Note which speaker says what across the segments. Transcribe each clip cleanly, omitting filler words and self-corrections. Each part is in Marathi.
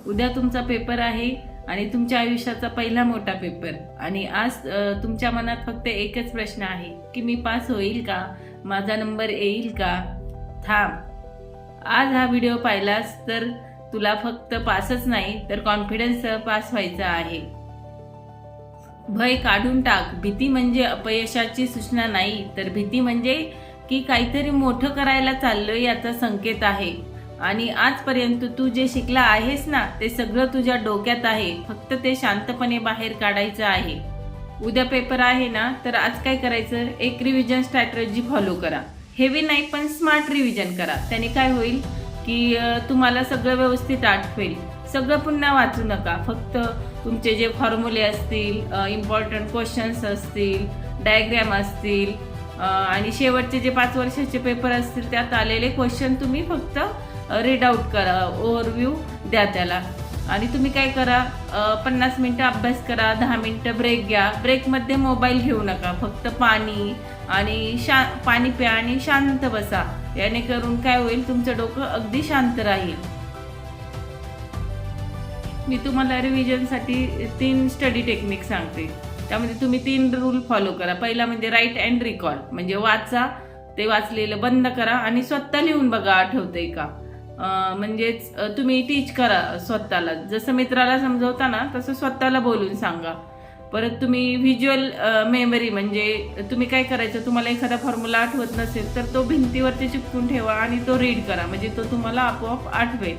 Speaker 1: उद्या तुमचा पेपर आहे आणि तुमच्या आयुष्याचा पहिला मोठा पेपर. आणि आज तुमच्या मनात फक्त एकच प्रश्न आहे की मी पास होईल का, माझा नंबर येईल का. थांब, आज हा व्हिडिओ पाहिलास तर तुला फक्त पासच नाही तर कॉन्फिडन्ससह पास व्हायचं आहे. भय काढून टाक. भीती म्हणजे अपयशाची सूचना नाही, तर भीती म्हणजे की काहीतरी मोठं करायला चाललोय याचा संकेत आहे. आणि आजपर्यंत तू जे शिकला आहेस ना, ते सगळं तुझ्या डोक्यात आहे, फक्त ते शांतपणे बाहेर काढायचं आहे. उद्या पेपर आहे ना, तर आज काय करायचं, एक रिव्हिजन स्ट्रॅटेजी फॉलो करा. हेवी नाही पण स्मार्ट रिव्हिजन करा. त्याने काय होईल की तुम्हाला सगळं व्यवस्थित आठवेल. सगळं पुन्हा वाचू नका, फक्त तुमचे जे फॉर्म्युले असतील, इम्पॉर्टंट क्वेश्चन्स असतील, डायग्रॅम असतील आणि शेवटचे जे 5 वर्षाचे पेपर असतील त्यात आलेले क्वेश्चन तुम्ही फक्त रीड आउट करा, ओव्हरव्ह्यू द्या त्याला. आणि तुम्ही काय करा, 50 मिनिटं अभ्यास करा, 10 मिनिटं ब्रेक घ्या. ब्रेकमध्ये मोबाईल घेऊ नका, फक्त पाणी आणि पाणी प्या आणि शांत बसा. याने करून काय होईल, तुमचं डोकं अगदी शांत राहील. मी तुम्हाला रिव्हिजनसाठी 3 स्टडी टेक्निक सांगते. त्यामध्ये तुम्ही 3 रूल फॉलो करा. पहिला म्हणजे राईट अँड रिकॉल, म्हणजे वाचा, ते वाचलेलं बंद करा आणि स्वतः लिहून बघा आठवतंय का. म्हणजेच तुम्ही टीच करा स्वतःला. जसं मित्राला समजवता ना तसं स्वतःला बोलून सांगा. परत तुम्ही व्हिज्युअल मेमरी, म्हणजे तुम्ही काय करायचं, तुम्हाला एखादा फॉर्म्युला आठवत नसेल तर तो भिंतीवरती चिपकून ठेवा आणि तो रीड करा, म्हणजे तो तुम्हाला आपोआप आठवेल.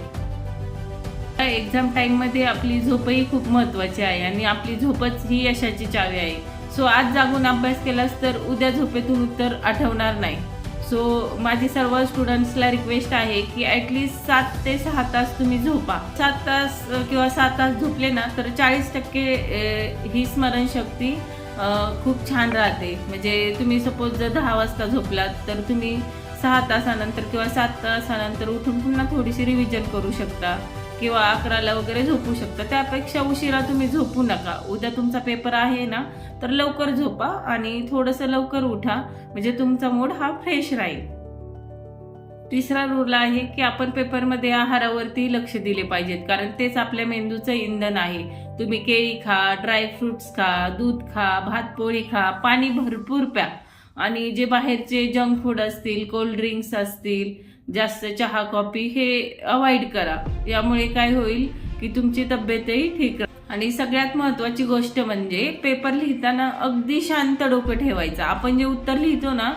Speaker 1: एक्झाम टाईममध्ये आपली झोपही खूप महत्त्वाची आहे आणि आपली झोपच ही यशाची चावी आहे. सो आज जागून अभ्यास केलास तर उद्या झोपेतून उत्तर आठवणार नाही. सो माझी सर्व स्टुडंट्सला रिक्वेस्ट आहे की ॲटलिस्ट 7 ते 6 तास तुम्ही झोपा. 7 तास किंवा 6 तास झोपले ना तर 40% ही स्मरणशक्ती खूप छान राहते. म्हणजे तुम्ही सपोज जर 10 वाजता झोपलात तर तुम्ही 6 तासानंतर किंवा 7 तासानंतर उठून पुन्हा थोडीशी रिव्हिजन करू शकता किंवा 11ला वगैरे झोपू शकता. त्यापेक्षा उशिरा तुम्ही झोपू नका. उद्या तुमचा पेपर आहे ना तर लवकर झोपा आणि थोडंसं लवकर उठा, म्हणजे तुमचा मूड हा फ्रेश राहील. तिसरा रूल आहे की आपण पेपरमध्ये आहारावरती लक्ष दिले पाहिजेत, कारण तेच आपल्या मेंदूचं इंधन आहे. तुम्ही केळी खा, ड्रायफ्रुट्स खा, दूध खा, भात पोळी खा, पाणी भरपूर प्या आणि जे बाहेरचे जंक फूड असतील, कोल्ड्रिंक्स असतील, जास्त चहा कॉफी हे अवॉइड करा. यामुळे काय होईल की तुमची तब्येतही ठीक राहील. आणि सगळ्यात महत्त्वाची गोष्ट म्हणजे पेपर लिहिताना अगदी शांत डोकं ठेवायचं. आपण जे उत्तर लिहितो ना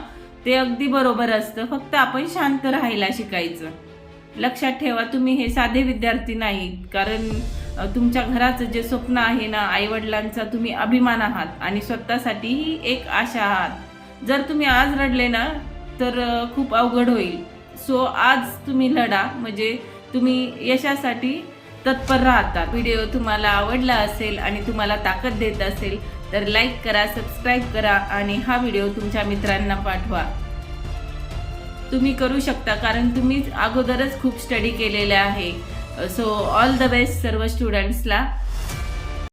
Speaker 1: ते अगदी बरोबर असतं, फक्त आपण शांत राहायला शिकायचं. लक्षात ठेवा, तुम्ही हे साधे विद्यार्थी नाहीत, कारण तुमच्या घराचं जे स्वप्न आहे ना, आईवडिलांचा तुम्ही अभिमान आहात आणि स्वतःसाठीही एक आशा आहात. जर तुम्ही आज रडले ना तर खूप अवघड होईल. सो आज तुम्ही लढा, म्हणजे तुम्ही यशासाठी तत्पर राहता. व्हिडिओ तुम्हाला आवडला असेल आणि तुम्हाला ताकद देत असेल तर लाईक करा, सबस्क्राईब करा आणि हा व्हिडिओ तुमच्या मित्रांना पाठवा. तुम्ही करू शकता, कारण तुम्ही अगोदरच खूप स्टडी केलेले आहे. सो ऑल द बेस्ट सर्व स्टुडंट्सला.